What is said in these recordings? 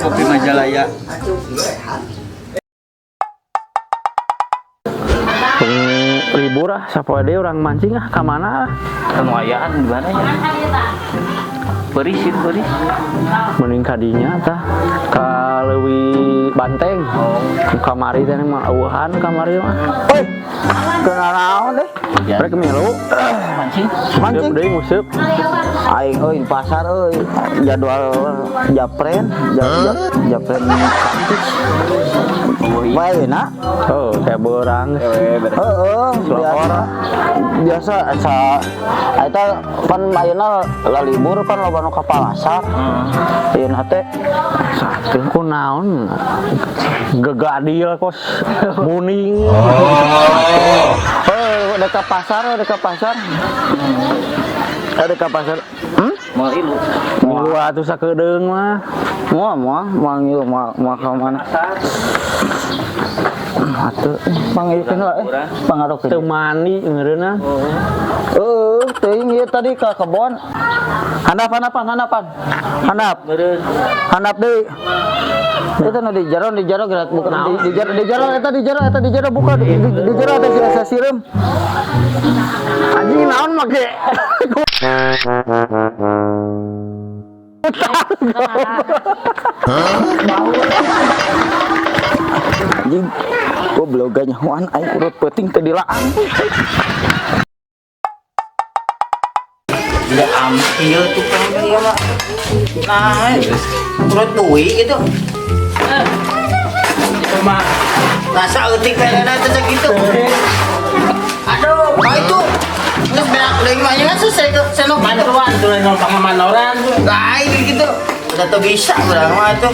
Kopi Majalaya. Libur ah, sapoe deui urang mancing ah, ka mana ah? Kenuayaan di mana ya? Beris. Mending kadinya tah ka leuwih Banteng. Kamari teh mah eueuhan kamari mah. Oi. Kenal naon deh? Rek milu. Mancing deui nguseup. Aing euy di pasar euy jadwal japren, japren kampus. Bae na? Oh, teh beurang. Heeh, biasa asa eta pan ayeuna libur kan loba nu ka Palasar. Ayeuna teh sakeun kunaon? Gegadil kos muning. Dekat pasar. Ada ke pasar. Mau ilu. Milu atuh sakedeung mah. Moal ngilu moal ka mana? Atuh pangieukeun lah pangarokeun. Teu mandi ngeureunna. Teuing ieu tadi ka kebon. Handap. Meureun. Handap deui. Eta nu di jaro gerak bukan di jaro eta di jaro buka di jaro eta si asa sireum. Anjing naon make? Anjing goblok nyahoan aing urut peuting teu dilaang. Ya ieu tuh pengen ieu mah. Nah, urut duwi gitu. Cuma rasa eutik kayaknya teh gitu. Aduh, itu terus berak deui mah nya selesai tuh senok bantuan tuh nang pangaman orang tuh. Nah, ini gitu. Udah tuh bisa urang mah tuh.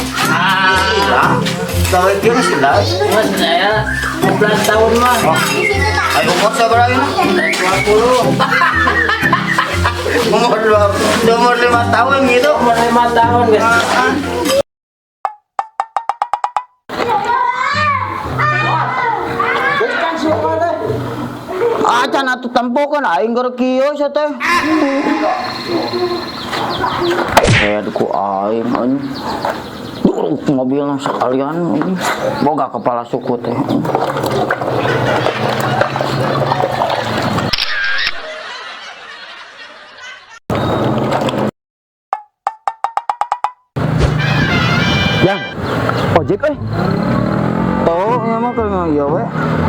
Gawe kieu geus dah. Mas saya 15 tahun mah. Ayo umur sabaraha ieu? 20. Umur 5 tahun gitu. Umur 5 tahun guys. Acan atuh tempokeun aing keur kieu sia teh. Ku aing anjing. Mobilna sekalian boga kepala suku teh. Yang ojek euy. Oh, ieu mah keur ngeuyo we.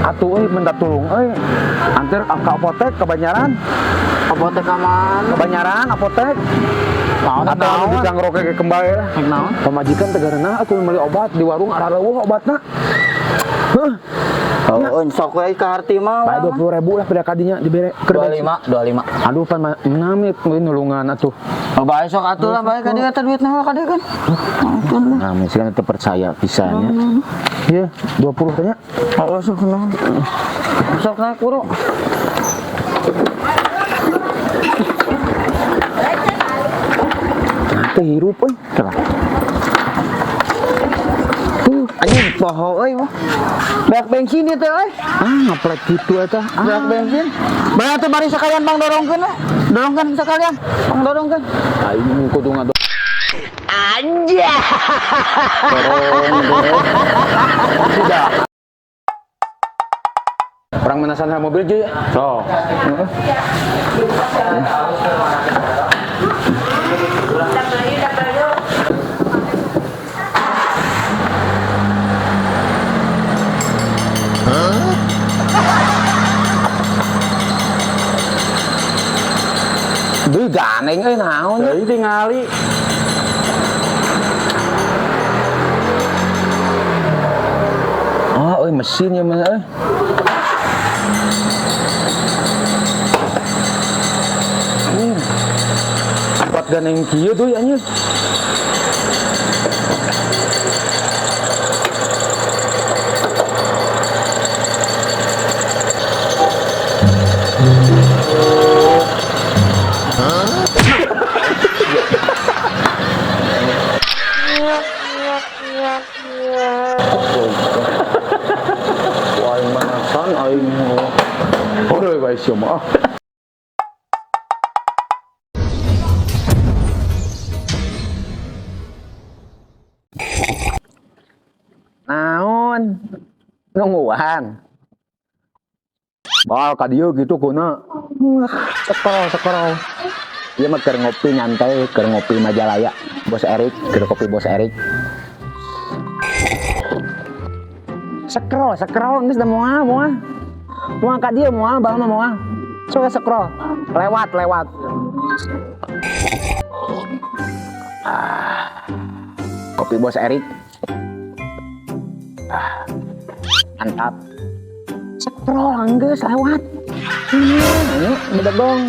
Atuh euy minta tulung euy. Antar ka apotek ke Banyaran. Apotek ka mana? Ke Banyaran apotek. Naon atuh di Canggroke ke kembali lah. Naon? Pamajikan teh gareuna atuh meuli obat di warung ara leuweuh obatna. Heuh. Oh, sok we ka harti mah. Bae 20.000 lah pada kadinya dibere. 25. Aduh pan nami nulungan atuh. Bae sok atuh lah bae kadieu eta duitna kadieu kan. Nah, misikan teu percaya pisannya. Iya, 20 tanya. Oh, sok naon. Sok naik kuru. Teh hirup euy. Tah. Anjing poho euy mah. Beak bensin ieu teh euy. Ngaplek kitu eta. Beak bensin. Bae teh bari sakalian Bang dorongkeun we. Dorongkeun sakalian. Bang dorongkeun. Aing kudu ngado. Anjay. Sudah. Orang menasan sama mobil aja ya. So. Duh ganeng euy naon deui tingali. Oh, euy mesin ya mah euy. Empat ganeng kieu tuh anjir. Pisan aing. Ore guys yo mah. Naon? Nungguan. Bal ka dieu gitu kuna. Sekarang. Dia mah keur ngopi nyantai, keur ngopi Majalaya. Bos Erik, keur kopi Bos Erik. Scroll geus da moal. Moal ka dieu moal, bal mah moal. Coba scroll. Lewat. Kopi Bos Erik. Mantap. Scroll geus lewat. Ini bedegong.